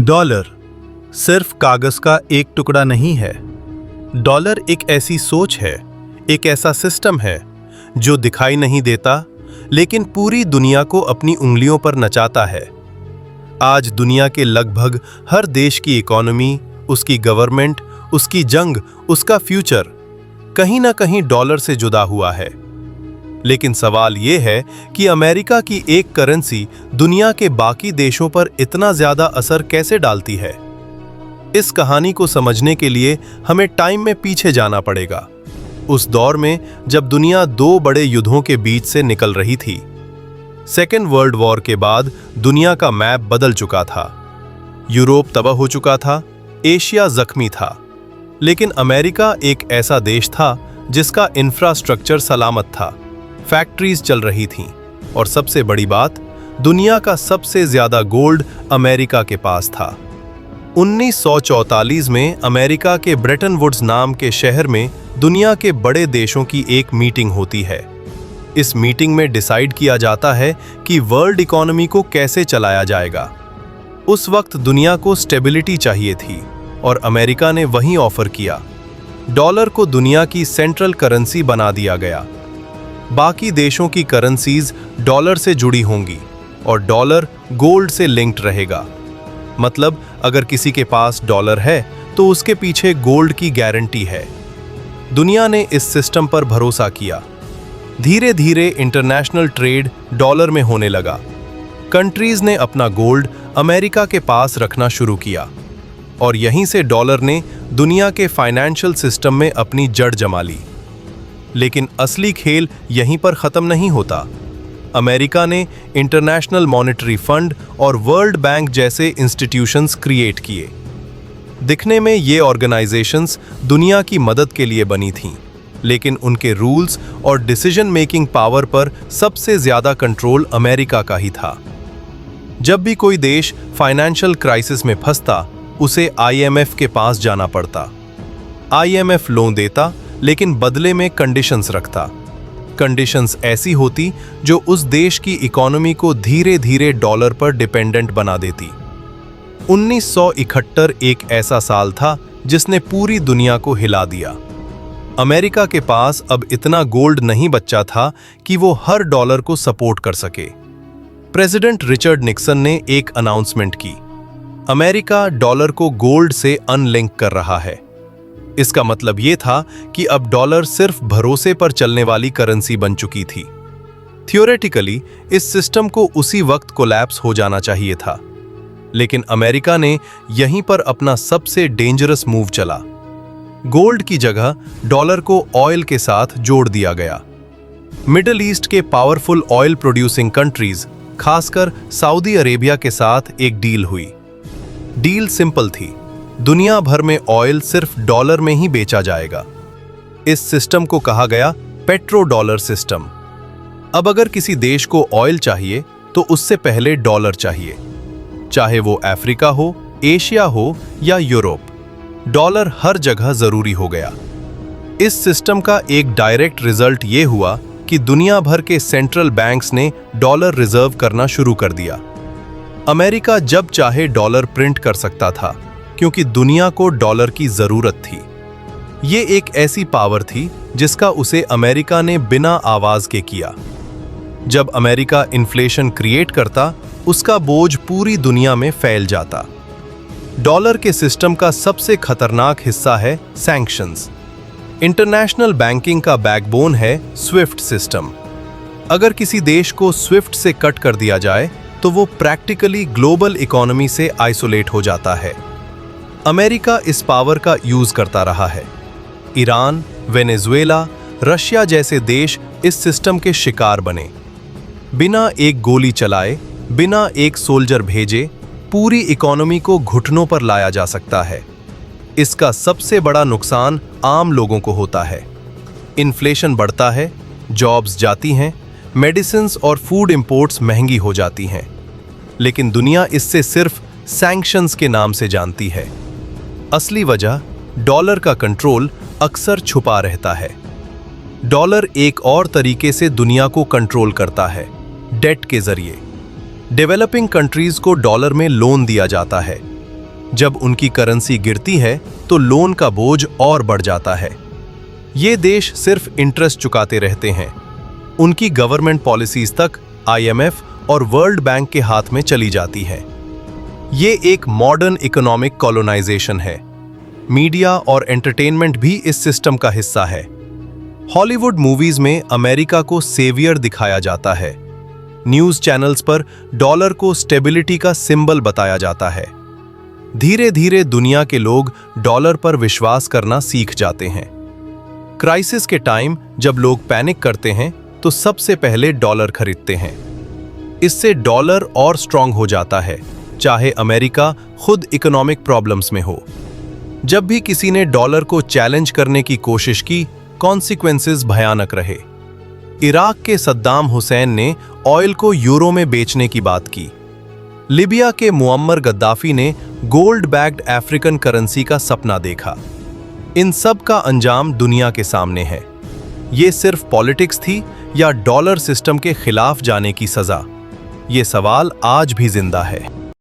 Dollar सिर्फ कागज का एक टुकड़ा नहीं है। डॉलर एक ऐसी सोच है, एक ऐसा सिस्टम है जो दिखाई नहीं देता लेकिन पूरी दुनिया को अपनी उंगलियों पर नचाता है। आज दुनिया के लगभग हर देश की इकोनॉमी, उसकी गवर्नमेंट, उसकी जंग, उसका फ्यूचर कहीं ना कहीं डॉलर से जुड़ा हुआ है। लेकिन सवाल यह है कि अमेरिका की एक करेंसी दुनिया के बाकी देशों पर इतना ज्यादा असर कैसे डालती है। इस कहानी को समझने के लिए हमें टाइम में पीछे जाना पड़ेगा, उस दौर में जब दुनिया दो बड़े युद्धों के बीच से निकल रही थी। सेकेंड वर्ल्ड वॉर के बाद दुनिया का मैप बदल चुका था। यूरोप तबाह हो चुका था, एशिया जख्मी था, लेकिन अमेरिका एक ऐसा देश था जिसका इंफ्रास्ट्रक्चर सलामत था, फैक्ट्रीज चल रही थीं और सबसे बड़ी बात, दुनिया का सबसे ज्यादा गोल्ड अमेरिका के पास था। 1944 में अमेरिका के ब्रेटन वुड्स नाम के शहर में दुनिया के बड़े देशों की एक मीटिंग होती है। इस मीटिंग में डिसाइड किया जाता है कि वर्ल्ड इकोनॉमी को कैसे चलाया जाएगा। उस वक्त दुनिया को स्टेबिलिटी चाहिए थी और अमेरिका ने वही ऑफर किया। डॉलर को दुनिया की सेंट्रल करेंसी बना दिया गया। बाकी देशों की करेंसीज डॉलर से जुड़ी होंगी और डॉलर गोल्ड से लिंक्ड रहेगा। मतलब अगर किसी के पास डॉलर है तो उसके पीछे गोल्ड की गारंटी है। दुनिया ने इस सिस्टम पर भरोसा किया। धीरे धीरे इंटरनेशनल ट्रेड डॉलर में होने लगा। कंट्रीज ने अपना गोल्ड अमेरिका के पास रखना शुरू किया और यहीं से डॉलर ने दुनिया के फाइनेंशियल सिस्टम में अपनी जड़ जमा ली। लेकिन असली खेल यहीं पर खत्म नहीं होता। अमेरिका ने इंटरनेशनल मॉनेटरी फंड और वर्ल्ड बैंक जैसे इंस्टीट्यूशंस क्रिएट किए। दिखने में ये ऑर्गेनाइजेशंस दुनिया की मदद के लिए बनी थीं, लेकिन उनके रूल्स और डिसीजन मेकिंग पावर पर सबसे ज्यादा कंट्रोल अमेरिका का ही था। जब भी कोई देश फाइनेंशियल क्राइसिस में फंसता, उसे आईएमएफ के पास जाना पड़ता। आईएमएफ लोन देता, लेकिन बदले में कंडीशंस रखता। कंडीशंस ऐसी होती जो उस देश की इकोनॉमी को धीरे धीरे डॉलर पर डिपेंडेंट बना देती। 1971 एक ऐसा साल था जिसने पूरी दुनिया को हिला दिया। अमेरिका के पास अब इतना गोल्ड नहीं बचा था कि वो हर डॉलर को सपोर्ट कर सके। प्रेसिडेंट रिचर्ड निक्सन ने एक अनाउंसमेंट की, अमेरिका डॉलर को गोल्ड से अनलिंक कर रहा है। इसका मतलब ये था कि अब डॉलर सिर्फ भरोसे पर चलने वाली करेंसी बन चुकी थी। थियोरेटिकली इस सिस्टम को उसी वक्त कोलैप्स हो जाना चाहिए था, लेकिन अमेरिका ने यहीं पर अपना सबसे डेंजरस मूव चला। गोल्ड की जगह डॉलर को ऑयल के साथ जोड़ दिया गया। मिडिल ईस्ट के पावरफुल ऑयल प्रोड्यूसिंग कंट्रीज, खासकर सऊदी अरेबिया के साथ एक डील हुई। डील सिंपल थी, दुनिया भर में ऑयल सिर्फ डॉलर में ही बेचा जाएगा। इस सिस्टम को कहा गया पेट्रो डॉलर सिस्टम। अब अगर किसी देश को ऑयल चाहिए तो उससे पहले डॉलर चाहिए, चाहे वो अफ्रीका हो, एशिया हो या यूरोप। डॉलर हर जगह जरूरी हो गया। इस सिस्टम का एक डायरेक्ट रिजल्ट ये हुआ कि दुनिया भर के सेंट्रल बैंक्स ने डॉलर रिजर्व करना शुरू कर दिया। अमेरिका जब चाहे डॉलर प्रिंट कर सकता था, क्योंकि दुनिया को डॉलर की जरूरत थी। ये एक ऐसी पावर थी जिसका उसे अमेरिका ने बिना आवाज के किया। जब अमेरिका इन्फ्लेशन क्रिएट करता, उसका बोझ पूरी दुनिया में फैल जाता। डॉलर के सिस्टम का सबसे खतरनाक हिस्सा है सैंक्शंस। इंटरनेशनल बैंकिंग का बैकबोन है स्विफ्ट सिस्टम। अगर किसी देश को स्विफ्ट से कट कर दिया जाए तो वो प्रैक्टिकली ग्लोबल इकोनॉमी से आइसोलेट हो जाता है। अमेरिका इस पावर का यूज करता रहा है। ईरान, वेनेजुएला, रशिया जैसे देश इस सिस्टम के शिकार बने। बिना एक गोली चलाए, बिना एक सोल्जर भेजे, पूरी इकोनॉमी को घुटनों पर लाया जा सकता है। इसका सबसे बड़ा नुकसान आम लोगों को होता है। इन्फ्लेशन बढ़ता है, जॉब्स जाती हैं, मेडिसिन्स और फूड इंपोर्ट्स महंगी हो जाती हैं। लेकिन दुनिया इससे सिर्फ सैंक्शंस के नाम से जानती है। असली वजह डॉलर का कंट्रोल अक्सर छुपा रहता है। डॉलर एक और तरीके से दुनिया को कंट्रोल करता है, डेट के जरिए। डेवलपिंग कंट्रीज को डॉलर में लोन दिया जाता है। जब उनकी करेंसी गिरती है तो लोन का बोझ और बढ़ जाता है। ये देश सिर्फ इंटरेस्ट चुकाते रहते हैं। उनकी गवर्नमेंट पॉलिसीज तक IMF और वर्ल्ड बैंक के हाथ में चली जाती है। ये एक मॉडर्न इकोनॉमिक कॉलोनाइजेशन है। मीडिया और एंटरटेनमेंट भी इस सिस्टम का हिस्सा है। हॉलीवुड मूवीज में अमेरिका को सेवियर दिखाया जाता है। न्यूज़ चैनल्स पर डॉलर को स्टेबिलिटी का सिंबल बताया जाता है। धीरे धीरे दुनिया के लोग डॉलर पर विश्वास करना सीख जाते हैं। क्राइसिस के टाइम जब लोग पैनिक करते हैं तो सबसे पहले डॉलर खरीदते हैं। इससे डॉलर और स्ट्रांग हो जाता है, चाहे अमेरिका खुद इकोनॉमिक प्रॉब्लम्स में हो। जब भी किसी ने डॉलर को चैलेंज करने की कोशिश की, कॉन्सिक्वेंसेस भयानक रहे। इराक के सद्दाम हुसैन ने ऑयल को यूरो में बेचने की बात की। लिबिया के मुअम्मर गद्दाफी ने गोल्ड बैक्ड अफ्रीकन करेंसी का सपना देखा। इन सब का अंजाम दुनिया के सामने है। ये सिर्फ पॉलिटिक्स थी या डॉलर सिस्टम के खिलाफ जाने की सजा? ये सवाल आज भी जिंदा है।